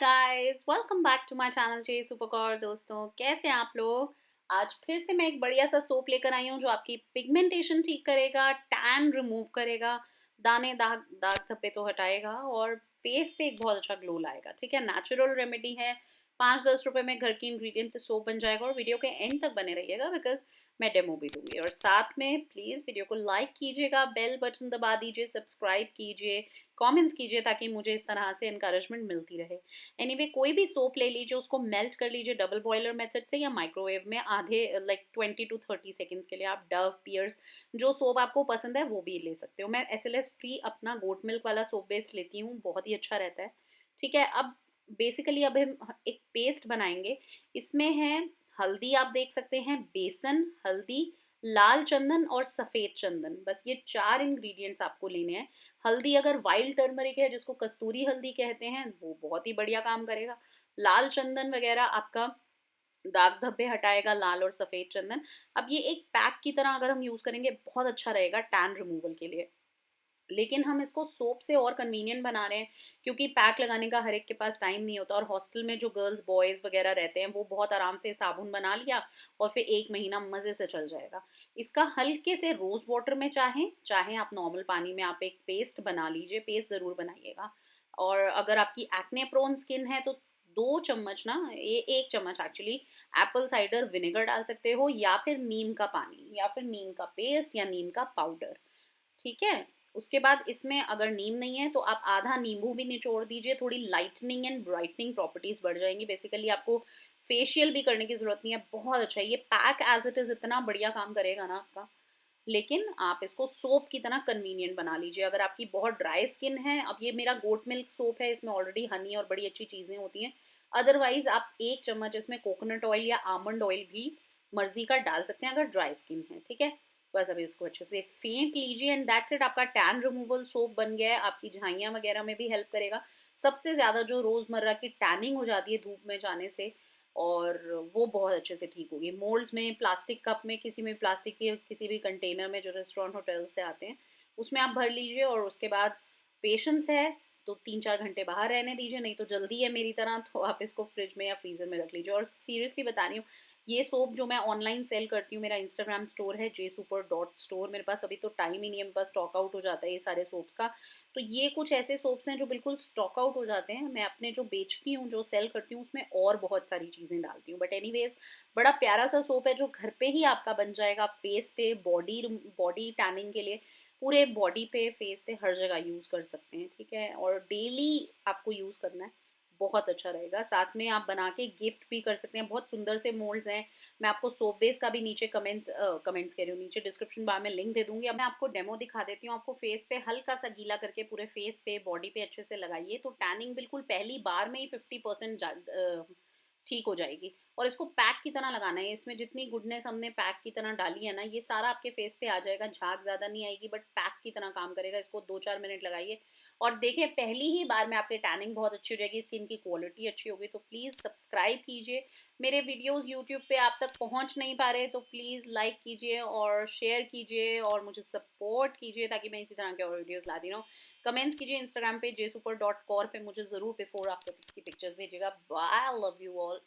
Guys, welcome back to my channel JSuper Kaur। दोस्तों, कैसे हैं आप लोग। आज फिर से मैं एक बढ़िया सा सोप लेकर आई हूँ जो आपकी पिगमेंटेशन ठीक करेगा, टैन रिमूव करेगा, दाने दाग दाग धब्बे तो हटाएगा और फेस पे एक बहुत अच्छा ग्लो लाएगा। ठीक है, नेचुरल रेमेडी है। 5-10 रुपए में घर की इंग्रेडिएंट से सोप बन जाएगा और वीडियो के एंड तक बने रहिएगा बिकॉज मैं डेमो भी दूंगी। और साथ में प्लीज़ वीडियो को लाइक कीजिएगा, बेल बटन दबा दीजिए, सब्सक्राइब कीजिए, कमेंट्स कीजिए ताकि मुझे इस तरह से इनकरेजमेंट मिलती रहे। एनीवे कोई भी सोप ले लीजिए, उसको मेल्ट कर लीजिए डबल बॉयलर मेथड से या माइक्रोवेव में आधे 20 to 30 सेकेंड्स के लिए। आप डव, पियर्स, जो सोप आपको पसंद है वो भी ले सकते हो। मैं SLS फ्री अपना गोट मिल्क वाला सोप बेस लेती हूँ, बहुत ही अच्छा रहता है। ठीक है, अब बेसिकली अब हम एक पेस्ट बनाएंगे। इसमें है हल्दी, आप देख सकते हैं, बेसन, हल्दी, लाल चंदन और सफ़ेद चंदन। बस ये 4 इंग्रेडिएंट्स आपको लेने हैं। हल्दी अगर वाइल्ड टर्मरिक है जिसको कस्तूरी हल्दी कहते हैं वो बहुत ही बढ़िया काम करेगा। लाल चंदन वगैरह आपका दाग धब्बे हटाएगा, लाल और सफ़ेद चंदन। अब ये एक पैक की तरह अगर हम यूज़ करेंगे बहुत अच्छा रहेगा टैन रिमूवल के लिए। लेकिन हम इसको सोप से और कन्वीनियंट बना रहे हैं क्योंकि पैक लगाने का हर एक के पास टाइम नहीं होता और हॉस्टल में जो गर्ल्स बॉयज़ वगैरह रहते हैं वो बहुत आराम से साबुन बना लिया और फिर 1 महीना मज़े से चल जाएगा। इसका हल्के से रोज़ वाटर में चाहें चाहें आप नॉर्मल पानी में आप एक पेस्ट बना लीजिए, पेस्ट ज़रूर बनाइएगा। और अगर आपकी एक्ने प्रोन स्किन है तो 2 चम्मच ना, ये 1 चम्मच एक्चुअली एप्पल साइडर विनेगर डाल सकते हो या फिर नीम का पानी या फिर नीम का पेस्ट या नीम का पाउडर। ठीक है, उसके बाद इसमें अगर नीम नहीं है तो आप आधा नींबू भी निचोड़ दीजिए, थोड़ी लाइटनिंग एंड ब्राइटनिंग प्रॉपर्टीज बढ़ जाएंगी। बेसिकली आपको फेशियल भी करने की जरूरत नहीं है, बहुत अच्छा है ये पैक एज इट इज, इतना बढ़िया काम करेगा ना आपका। लेकिन आप इसको सोप की तरह कन्वीनियंट बना लीजिए। अगर आपकी बहुत ड्राई स्किन है, अब ये मेरा गोट मिल्क सोप है, इसमें ऑलरेडी हनी और बड़ी अच्छी चीज़ें होती हैं। अदरवाइज आप 1 चम्मच इसमें कोकोनट ऑयल या आमंड ऑयल भी मर्जी का डाल सकते हैं अगर ड्राई स्किन है। ठीक है, बस अभी इसको अच्छे से फेंट लीजिए एंड दैट्स इट, आपका टैन रिमूवल सोप बन गया है। आपकी झाइयाँ वगैरह में भी हेल्प करेगा। सबसे ज़्यादा जो रोज़मर्रा की टैनिंग हो जाती है धूप में जाने से, और वो बहुत अच्छे से ठीक होगी। मोल्ड्स में, प्लास्टिक कप में, किसी में प्लास्टिक के किसी भी कंटेनर में जो रेस्टोरेंट होटल से आते हैं उसमें आप भर लीजिए और उसके बाद पेशेंस है तो 3-4 घंटे बाहर रहने दीजिए, नहीं तो जल्दी है मेरी तरह तो आप इसको फ्रिज में या फ्रीज़र में रख लीजिए। और सीरियसली बता रही हूँ, ये सोप जो मैं ऑनलाइन सेल करती हूँ, मेरा इंस्टाग्राम स्टोर है jsuper.store। मेरे पास अभी तो टाइम ही नहीं है, मेरे पास स्टॉक आउट हो जाता है ये सारे सोप्स का। तो ये कुछ ऐसे सोप्स हैं जो बिल्कुल स्टॉक आउट हो जाते हैं। मैं अपने जो बेचती हूँ, जो सेल करती हूँ, उसमें और बहुत सारी चीज़ें डालती हूँ। बट एनीवेज, बड़ा प्यारा सा सोप है जो घर पे ही आपका बन जाएगा। आप फेस पे, बॉडी बॉडी टैनिंग के लिए पूरे बॉडी पे, फेस पे, हर जगह यूज़ कर सकते हैं। ठीक है, और डेली आपको यूज़ करना है, बहुत अच्छा रहेगा। साथ में आप बना के गिफ्ट भी कर सकते हैं। बहुत सुंदर से मोल्ड्स हैं। मैं आपको सोप बेस का भी नीचे कमेंट्स कह रही हूँ, नीचे डिस्क्रिप्शन बार में लिंक दे दूंगी। अब मैं आपको डेमो दिखा देती हूँ। आपको फेस पे हल्का सा गीला करके पूरे फेस पे, बॉडी पे अच्छे से लगाइए तो टैनिंग बिल्कुल पहली बार में ही 50% ठीक हो जाएगी। और इसको पैक की तरह लगाना है। इसमें जितनी गुडनेस हमने पैक की तरह डाली है ना, ये सारा आपके फेस पे आ जाएगा। झाग ज़्यादा नहीं आएगी बट पैक की तरह काम करेगा। इसको 2-4 मिनट लगाइए और देखिए पहली ही बार में आपकी टैनिंग बहुत अच्छी हो जाएगी, स्किन की क्वालिटी अच्छी होगी। तो प्लीज़ सब्सक्राइब कीजिए। मेरे वीडियोस यूट्यूब पे आप तक पहुंच नहीं पा रहे तो प्लीज़ लाइक कीजिए और शेयर कीजिए और मुझे सपोर्ट कीजिए ताकि मैं इसी तरह के और वीडियोस लाती रहूँ। कमेंट्स कीजिए इंस्टाग्राम पे jsuper.kaur पे, मुझे ज़रूर बिफोर आफ्टर की पिक्चर्स भेजिएगा। Bye, love you all.